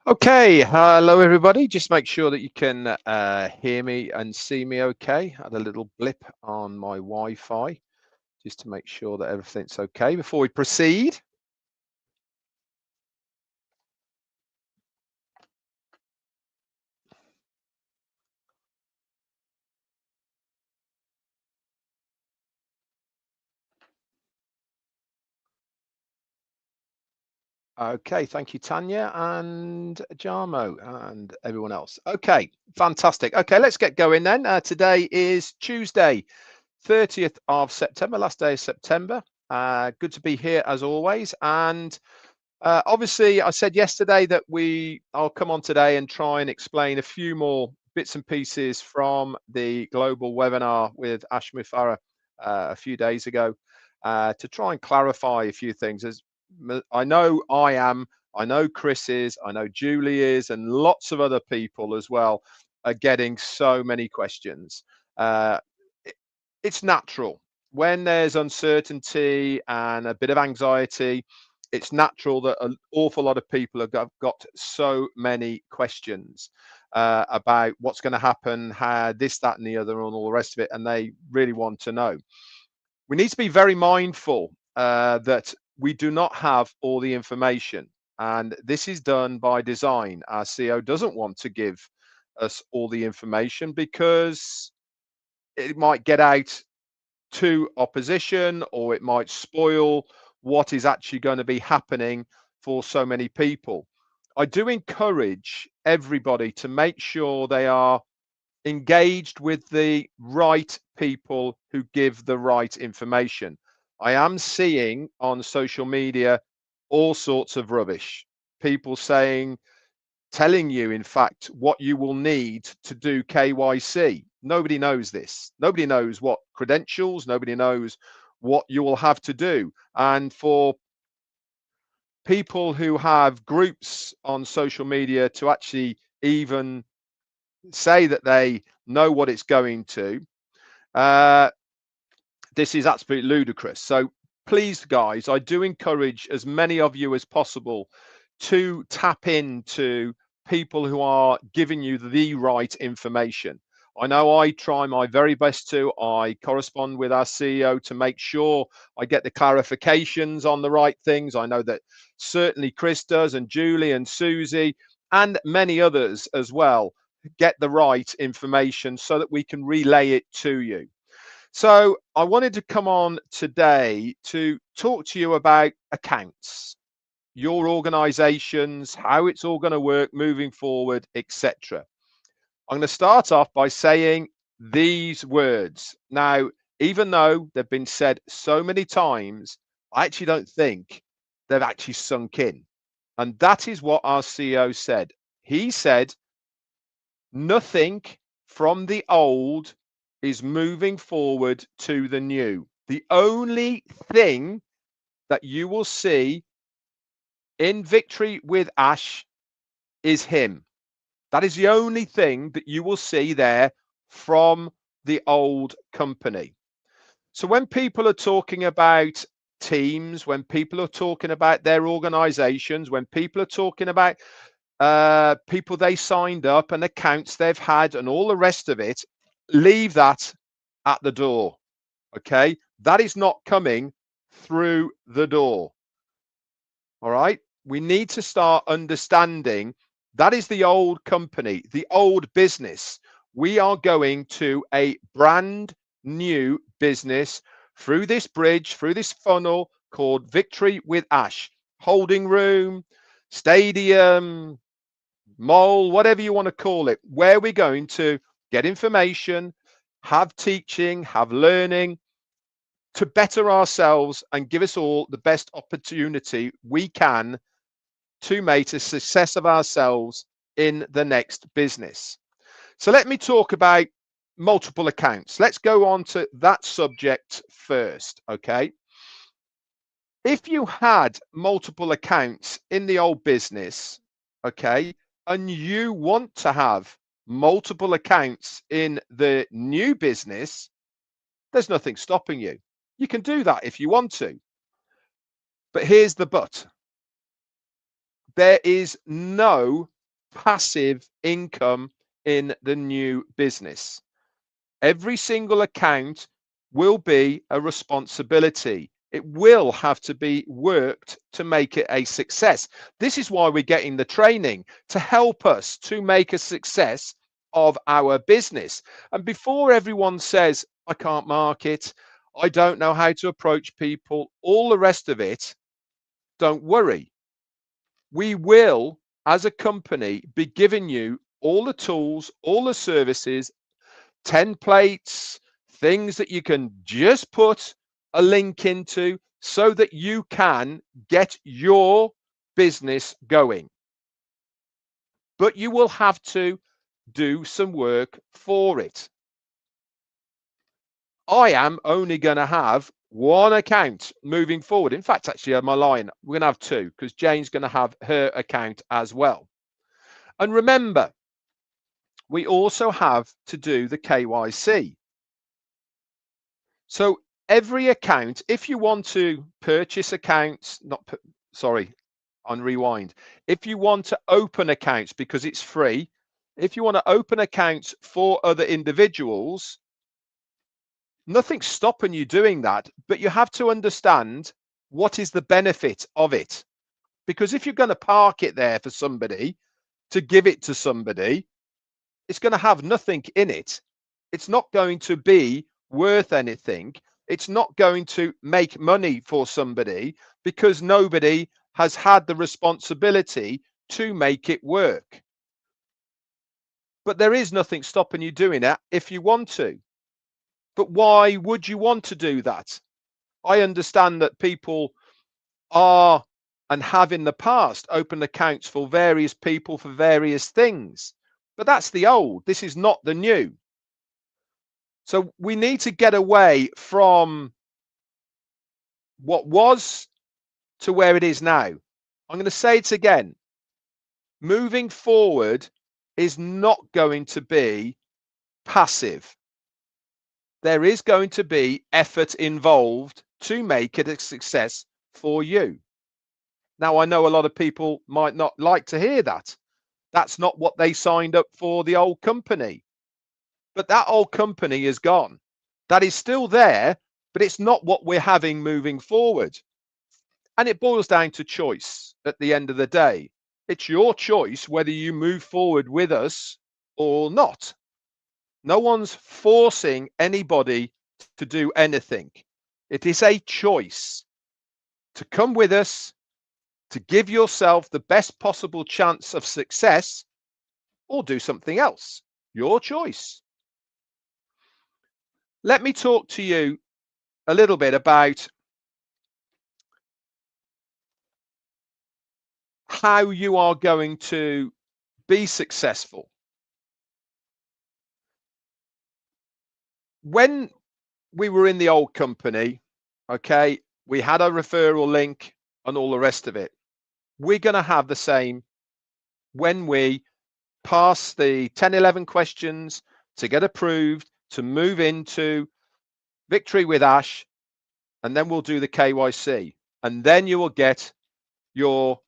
Okay, hello everybody. Just make sure that you can hear me and see me okay. Had a little blip on my Wi-Fi just to make sure that everything's okay before we proceed. Okay, thank you, Tanya and Jarmo and everyone else. Okay, fantastic. Okay, let's get going then. Today is Tuesday, 30th of September, last day of September. Good to be here as always. And obviously, I said yesterday that I'll come on today and try and explain a few more bits and pieces from the global webinar with Ashmi Farah a few days ago to try and clarify a few things. I know I know Chris is, I know Julie is, and lots of other people as well are getting so many questions. Uh, it, it's natural when there's uncertainty and a bit of anxiety. It's natural that an awful lot of people have got so many questions about what's going to happen, how this, that, and the other, and all the rest of it, and they really want to know. We need to be very mindful that we do not have all the information, and this is done by design. Our CEO doesn't want to give us all the information because it might get out to opposition or it might spoil what is actually going to be happening for so many people. I do encourage everybody to make sure they are engaged with the right people who give the right information. I am seeing on social media all sorts of rubbish. People saying, telling you, in fact, what you will need to do KYC. Nobody knows this. Nobody knows what credentials, nobody knows what you will have to do. And for people who have groups on social media to actually even say that they know what it's going to, uh, this is absolutely ludicrous. So please, guys, I do encourage as many of you as possible to tap into people who are giving you the right information. I know I try my very best to. I correspond with our CEO to make sure I get the clarifications on the right things. I know that certainly Chris does, and Julie and Susie, and many others as well, get the right information so that we can relay it to you. So I wanted to come on today to talk to you about accounts, your organizations, how it's all going to work moving forward, etc. I'm going to start off by saying these words. Now, even though they've been said so many times, I actually don't think they've actually sunk in. And that is what our CEO said. He said, nothing from the old is moving forward to the new. The only thing that you will see in Victory with Ash is him. That is the only thing that you will see there from the old company. So when people are talking about teams, when people are talking about their organizations, when people are talking about people they signed up and accounts they've had and all the rest of it, leave that at the door. Okay. That is not coming through the door. All right. We need to start understanding that is the old company, the old business. We are going to a brand new business through this bridge, through this funnel called Victory with Ash, holding room, stadium, mole, whatever you want to call it, where we're going to get information, have teaching, have learning to better ourselves and give us all the best opportunity we can to make a success of ourselves in the next business. So let me talk about multiple accounts. Let's go on to that subject first, okay? If you had multiple accounts in the old business, okay, and you want to have multiple accounts in the new business, there's nothing stopping you. You can do that if you want to. But here's the but. There is no passive income in the new business. Every single account will be a responsibility. It will have to be worked to make it a success. This is why we're getting the training to help us to make a success of our business. And before everyone says, I can't market, I don't know how to approach people, all the rest of it, don't worry. We will, as a company, be giving you all the tools, all the services, templates, things that you can just put a link into so that you can get your business going. But you will have to do some work for it. I am only going to have one account moving forward. In fact, actually, on my line, we're going to have two because Jane's going to have her account as well. And remember, we also have to do the KYC. So every account, if you want to purchase accounts, on rewind. If you want to open accounts because it's free, if you want to open accounts for other individuals, nothing's stopping you doing that, but you have to understand what is the benefit of it. Because if you're going to park it there for somebody to give it to somebody, it's going to have nothing in it. It's not going to be worth anything. It's not going to make money for somebody because nobody has had the responsibility to make it work. But there is nothing stopping you doing that if you want to. But why would you want to do that? I understand that people are and have in the past opened accounts for various people for various things. But that's the old. This is not the new. So we need to get away from what was to where it is now. I'm going to say it again. Moving forward is not going to be passive. There is going to be effort involved to make it a success for you. Now, I know a lot of people might not like to hear that. That's not what they signed up for, the old company. But that old company is gone. That is still there, but it's not what we're having moving forward. And it boils down to choice at the end of the day. It's your choice whether you move forward with us or not. No one's forcing anybody to do anything. It is a choice to come with us, to give yourself the best possible chance of success, or do something else. Your choice. Let me talk to you a little bit about how you are going to be successful. When we were in the old company, okay, we had a referral link and all the rest of it. We're going to have the same when we pass the 10, 11 questions to get approved, to move into Victory with Ash, and then we'll do the KYC. And then you will get your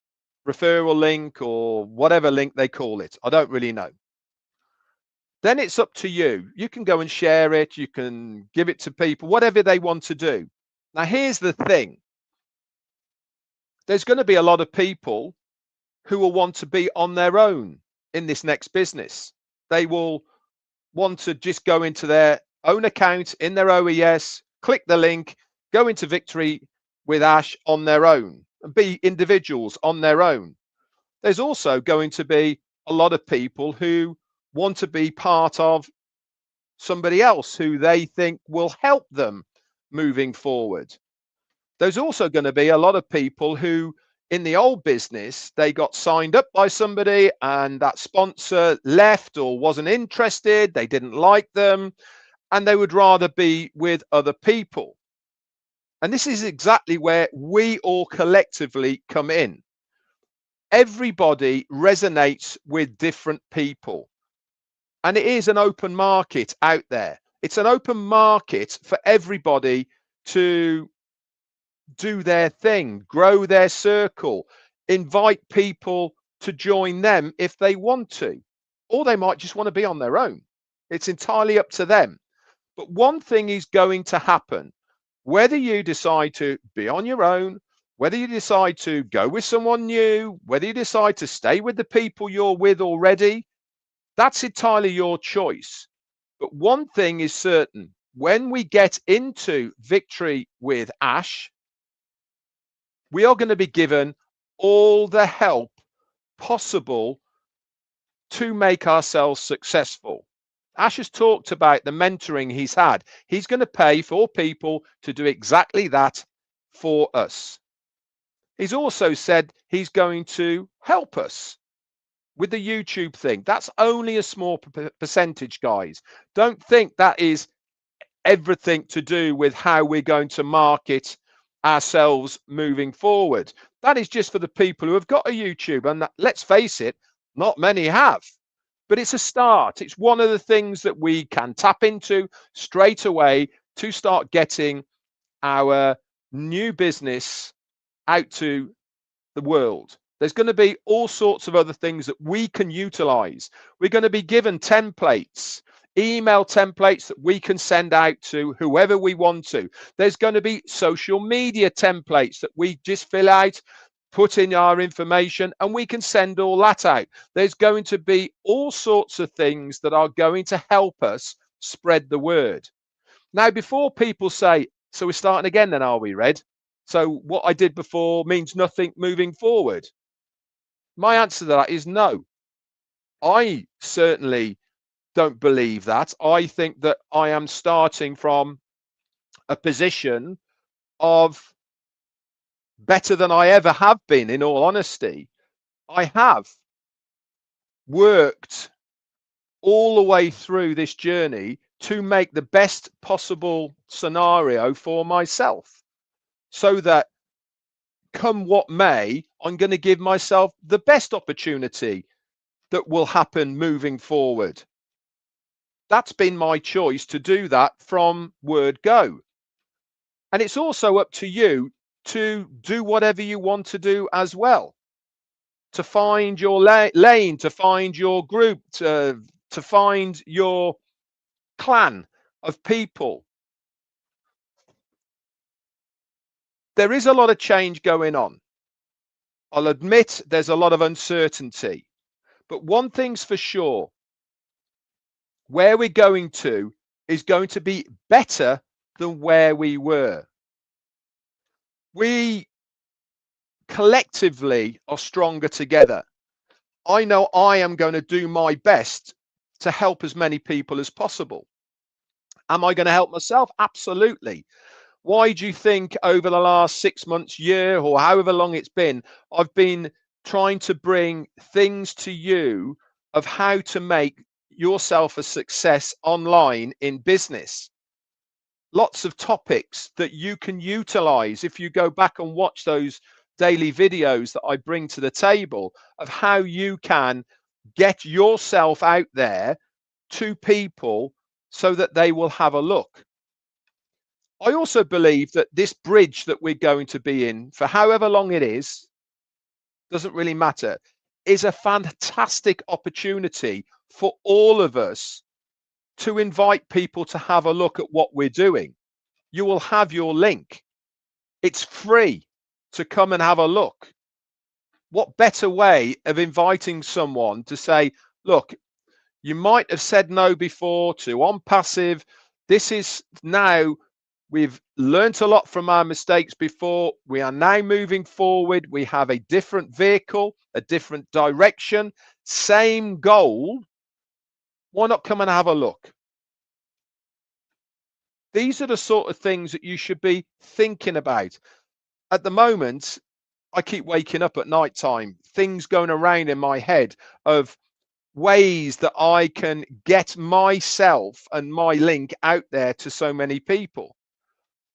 referral link or whatever link they call it. I don't really know. Then it's up to you. You can go and share it. You can give it to people, whatever they want to do. Now, here's the thing. There's going to be a lot of people who will want to be on their own in this next business. They will want to just go into their own account in their OES, click the link, go into Victory with Ash on their own and be individuals on their own. There's also going to be a lot of people who want to be part of somebody else who they think will help them moving forward. There's also going to be a lot of people who in the old business, they got signed up by somebody and that sponsor left or wasn't interested. They didn't like them and they would rather be with other people. And this is exactly where we all collectively come in. Everybody resonates with different people. And it is an open market out there. It's an open market for everybody to do their thing, grow their circle, invite people to join them if they want to, or they might just want to be on their own. It's entirely up to them. But one thing is going to happen, whether you decide to be on your own, whether you decide to go with someone new, whether you decide to stay with the people you're with already, that's entirely your choice. But one thing is certain, when we get into Victory with Ash, we are going to be given all the help possible to make ourselves successful. Ash has talked about the mentoring he's had. He's going to pay for people to do exactly that for us. He's also said he's going to help us with the YouTube thing. That's only a small percentage, guys. Don't think that is everything to do with how we're going to market ourselves moving forward. That is just for the people who have got a YouTube, and that, let's face it, not many have. But it's a start. It's one of the things that we can tap into straight away to start getting our new business out to the world. There's going to be all sorts of other things that we can utilize. We're going to be given templates, email templates that we can send out to whoever we want to. There's going to be social media templates that we just fill out, put in our information, and we can send all that out. There's going to be all sorts of things that are going to help us spread the word. Now, before people say, so we're starting again then, are we, Red? So what I did before means nothing moving forward? My answer to that is no. I certainly don't believe that. I think that I am starting from a position of better than I ever have been, in all honesty. I have worked all the way through this journey to make the best possible scenario for myself, so that come what may, I'm going to give myself the best opportunity that will happen moving forward. That's been my choice to do that from word go. And it's also up to you to do whatever you want to do as well, to find your lane, to find your group, to find your clan of people. There is a lot of change going on. I'll admit there's a lot of uncertainty, but one thing's for sure, where we're going to is going to be better than where we were. We collectively are stronger together. I know I am going to do my best to help as many people as possible. Am I going to help myself? Absolutely. Why do you think over the last 6 months, year, or however long it's been, I've been trying to bring things to you of how to make yourself a success online in business? Lots of topics that you can utilize if you go back and watch those daily videos that I bring to the table of how you can get yourself out there to people so that they will have a look. I also believe that this bridge that we're going to be in for however long it is, doesn't really matter, is a fantastic opportunity for all of us to invite people to have a look at what we're doing. You will have your link. It's free to come and have a look. What better way of inviting someone to say, look, you might have said no before to on passive. This is now, we've learnt a lot from our mistakes before. We are now moving forward. We have a different vehicle, a different direction, same goal. Why not come and have a look? These are the sort of things that you should be thinking about. At the moment, I keep waking up at night time, things going around in my head of ways that I can get myself and my link out there to so many people.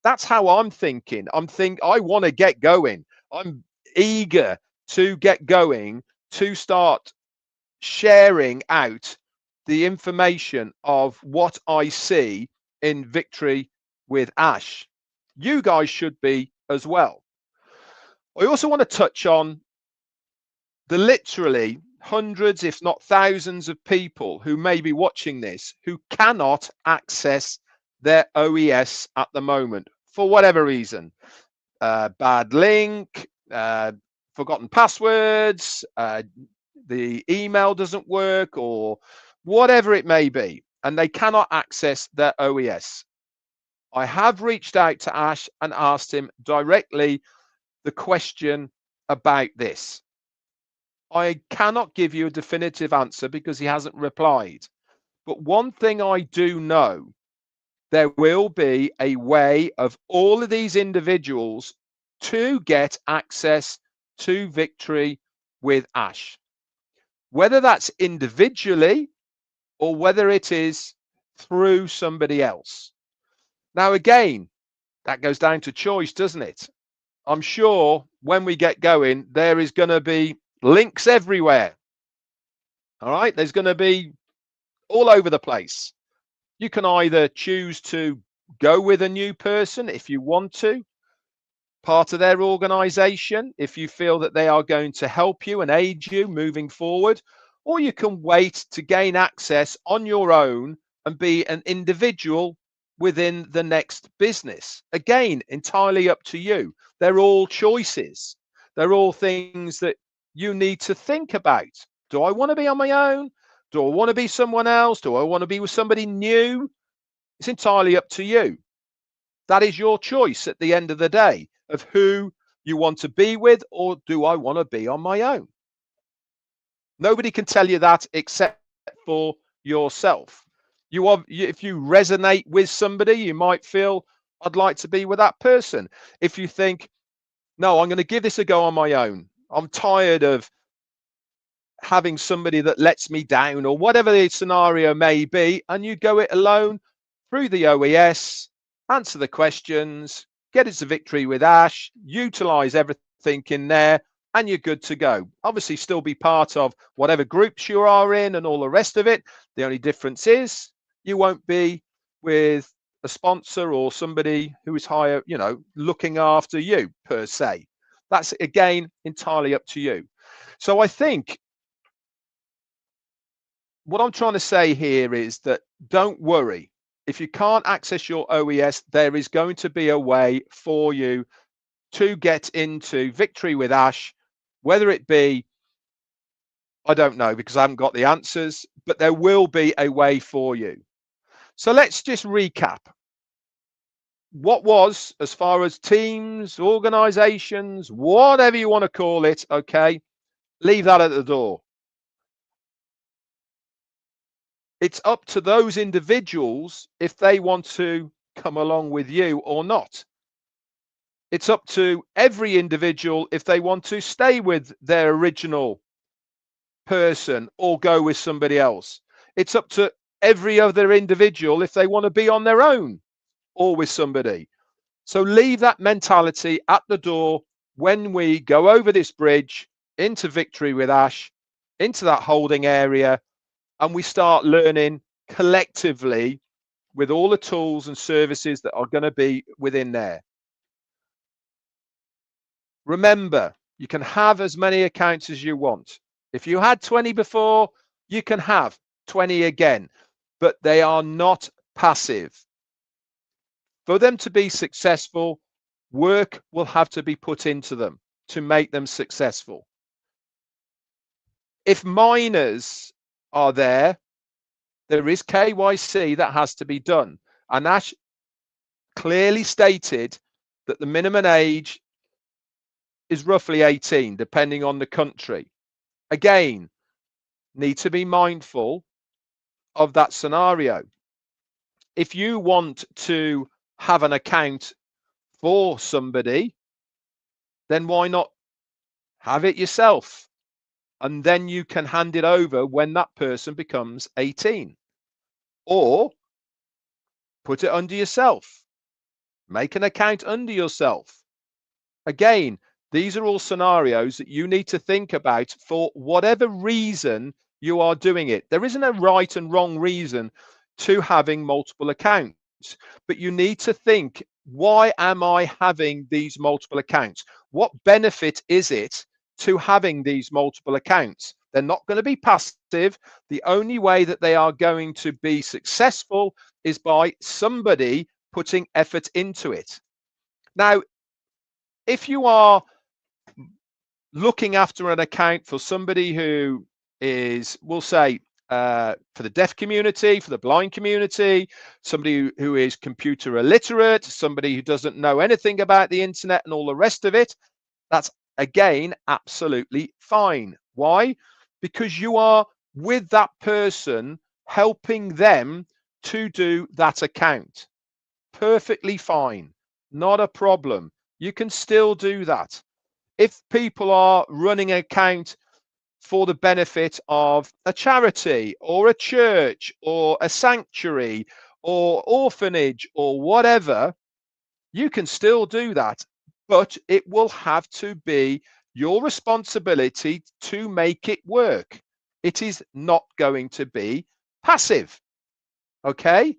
That's how I'm thinking. I want to get going. I'm eager to get going, to start sharing out the information of what I see in Victory with Ash. You guys should be as well. I also want to touch on There are literally hundreds, if not thousands, of people who may be watching this who cannot access their OES at the moment for whatever reason. Bad link, forgotten passwords, the email doesn't work, or whatever it may be, and they cannot access their OES. I have reached out to Ash and asked him directly the question about this. I cannot give you a definitive answer because he hasn't replied. But one thing I do know, there will be a way of all of these individuals to get access to Victory with Ash. Whether that's individually or whether it is through somebody else. Now, again, that goes down to choice, doesn't it? I'm sure when we get going, there is going to be links everywhere. All right, there's going to be all over the place. You can either choose to go with a new person if you want to, part of their organization, if you feel that they are going to help you and aid you moving forward, or you can wait to gain access on your own and be an individual within the next business. Again, entirely up to you. They're all choices. They're all things that you need to think about. Do I want to be on my own? Do I want to be someone else? Do I want to be with somebody new? It's entirely up to you. That is your choice at the end of the day of who you want to be with, or do I want to be on my own? Nobody can tell you that except for yourself. If you resonate with somebody, you might feel, I'd like to be with that person. If you think, no, I'm going to give this a go on my own. I'm tired of having somebody that lets me down, or whatever the scenario may be, and you go it alone through the OES, answer the questions, get it to Victory with Ash, utilize everything in there, and you're good to go. Obviously, still be part of whatever groups you are in and all the rest of it. The only difference is you won't be with a sponsor or somebody who is higher, looking after you per se. That's, again, entirely up to you. So I think what I'm trying to say here is that don't worry. If you can't access your OES, there is going to be a way for you to get into Victory with Ash, whether it be, I don't know because I haven't got the answers, but there will be a way for you. So let's just recap. What was, as far as teams, organizations, whatever you want to call it, okay, leave that at the door. It's up to those individuals if they want to come along with you or not. It's up to every individual if they want to stay with their original person or go with somebody else. It's up to every other individual if they want to be on their own or with somebody. So leave that mentality at the door when we go over this bridge into Victory with Ash, into that holding area, and we start learning collectively with all the tools and services that are going to be within there. Remember, you can have as many accounts as you want. If you had 20 before, you can have 20 again, but they are not passive. For them to be successful, work will have to be put into them to make them successful. If minors are there is KYC that has to be done. And Ash clearly stated that the minimum age is roughly 18, depending on the country. Again, need to be mindful of that scenario. If you want to have an account for somebody, then why not have it yourself? And then you can hand it over when that person becomes 18. Or put it under yourself. Make an account under yourself. Again, these are all scenarios that you need to think about for whatever reason you are doing it. There isn't a right and wrong reason to having multiple accounts, but you need to think, why am I having these multiple accounts? What benefit is it to having these multiple accounts. They're not going to be passive. The only way that they are going to be successful is by somebody putting effort into it. Now, if you are looking after an account for somebody who is, we'll say, for the deaf community, for the blind community, somebody who is computer illiterate, somebody who doesn't know anything about the internet and all the rest of it, that's again absolutely fine. Why? Because you are with that person, helping them to do that account. Perfectly fine. Not a problem. You can still do that. If people are running an account for the benefit of a charity or a church or a sanctuary or orphanage or whatever, you can still do that, but it will have to be your responsibility to make it work. It is not going to be passive. Okay?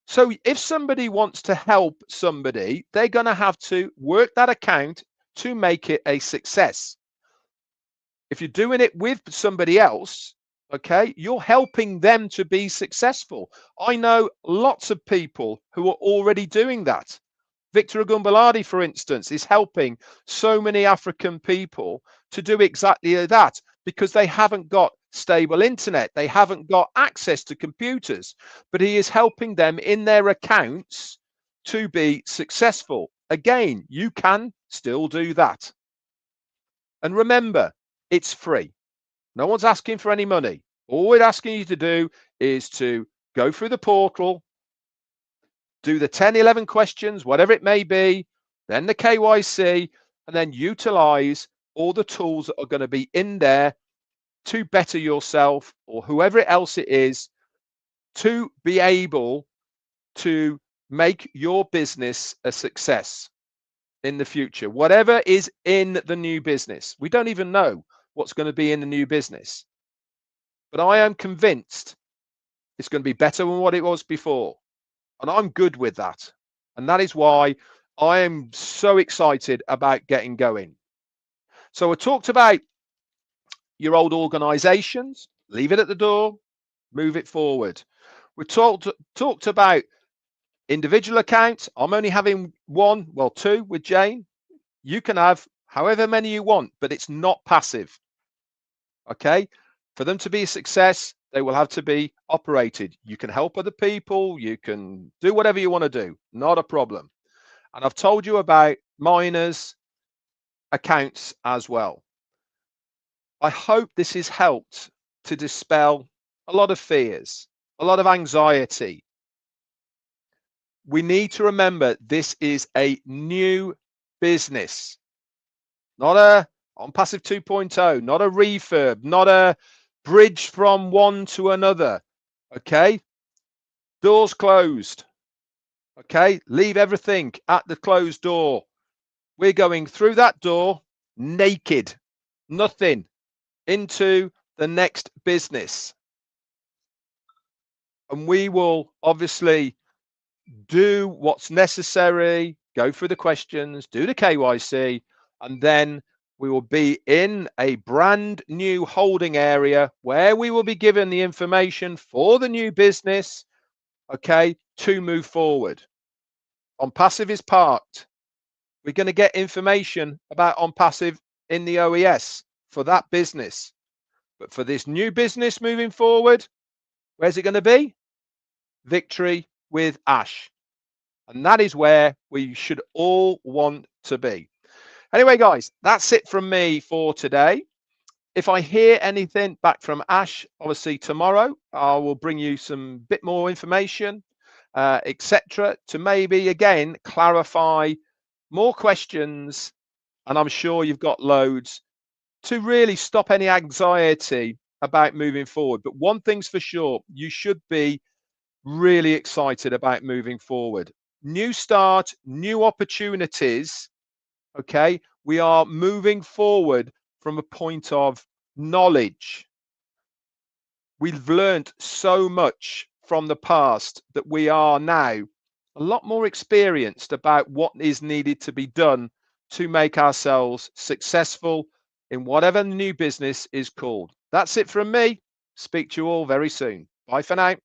So if somebody wants to help somebody, they're going to have to work that account to make it a success. If you're doing it with somebody else, okay, you're helping them to be successful. I know lots of people who are already doing that. Victor Agumbaladi, for instance, is helping so many African people to do exactly that because they haven't got stable internet. They haven't got access to computers, but he is helping them in their accounts to be successful. Again, you can still do that. And remember, it's free. No one's asking for any money. All we're asking you to do is to go through the portal, do the 10, 11 questions, whatever it may be, then the KYC, and then utilize all the tools that are going to be in there to better yourself or whoever else it is to be able to make your business a success in the future. Whatever is in the new business, we don't even know what's going to be in the new business, but I am convinced it's going to be better than what it was before. And I'm good with that. And that is why I am so excited about getting going. So I talked about your old organizations, leave it at the door, move it forward. We talked about individual accounts. I'm only having one, well, two with Jane. You can have however many you want, but it's not passive. Okay? For them to be a success, they will have to be operated. You can help other people. You can do whatever you want to do. Not a problem. And I've told you about miners accounts as well. I hope this has helped to dispel a lot of fears, a lot of anxiety. We need to remember this is a new business, not a on passive 2.0, not a refurb, not a bridge from one to another. Okay, doors closed. Okay, leave everything at the closed door. We're going through that door naked, nothing, into the next business. And we will obviously do what's necessary, go through the questions, do the KYC, and then we will be in a brand new holding area where we will be given the information for the new business, okay, to move forward. On passive is parked. We're going to get information about on passive in the OES for that business. But for this new business moving forward, where's it going to be? Victory with Ash. And that is where we should all want to be. Anyway, guys, that's it from me for today. If I hear anything back from Ash, obviously tomorrow, I will bring you some bit more information, etc., to maybe again clarify more questions. And I'm sure you've got loads to really stop any anxiety about moving forward. But one thing's for sure, you should be really excited about moving forward. New start, new opportunities. Okay, we are moving forward from a point of knowledge. We've learned so much from the past that we are now a lot more experienced about what is needed to be done to make ourselves successful in whatever new business is called. That's it from me. Speak to you all very soon. Bye for now.